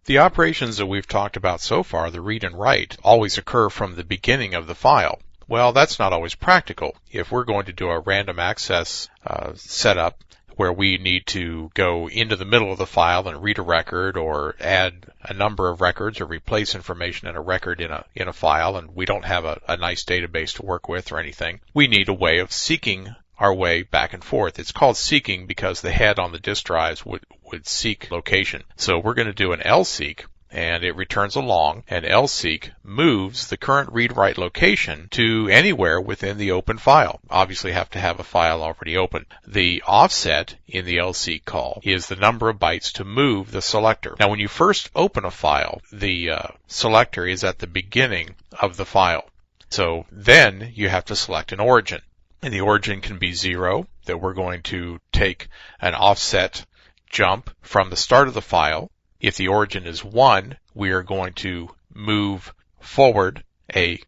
The operations that we've talked about so far, the read and write, always occur from the beginning of the file. Well, that's not always practical. If we're going to do a random access setup where we need to go into the middle of the file and read a record or add a number of records or replace information in a record in a file, and we don't have a nice database to work with or anything, we need a way of seeking our way back and forth. It's called seeking because the head on the disk drives would seek location. So we're going to do an Lseek, and it returns a long, and Lseek moves the current read-write location to anywhere within the open file. Obviously have to have a file already open. The offset in the Lseek call is the number of bytes to move the selector. Now when you first open a file, the selector is at the beginning of the file. So then you have to select an origin. And the origin can be 0, that we're going to take an offset jump from the start of the file. If the origin is 1, we are going to move forward a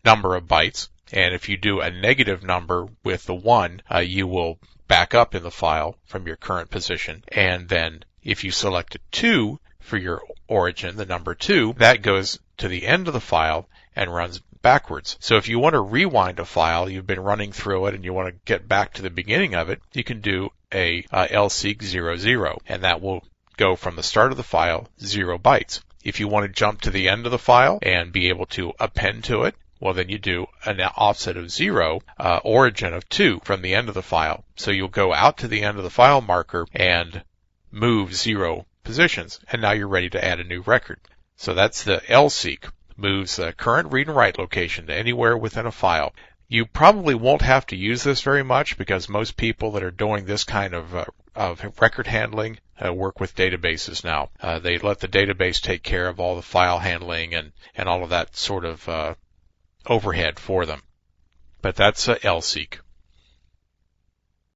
number of bytes. And if you do a negative number with the 1, you will back up in the file from your current position. And then if you select a 2 for your origin, the number 2, that goes to the end of the file and runs backwards. So if you want to rewind a file, you've been running through it and you want to get back to the beginning of it, you can do a Lseek 00, and that will go from the start of the file 0 bytes. If you want to jump to the end of the file and be able to append to it, well then you do an offset of 0, origin of 2 from the end of the file. So you'll go out to the end of the file marker and move 0 positions, and now you're ready to add a new record. So that's the Lseek. Moves the current read and write location to anywhere within a file. You probably won't have to use this very much because most people that are doing this kind of record handling work with databases now. They let the database take care of all the file handling and all of that sort of overhead for them. But that's Lseek.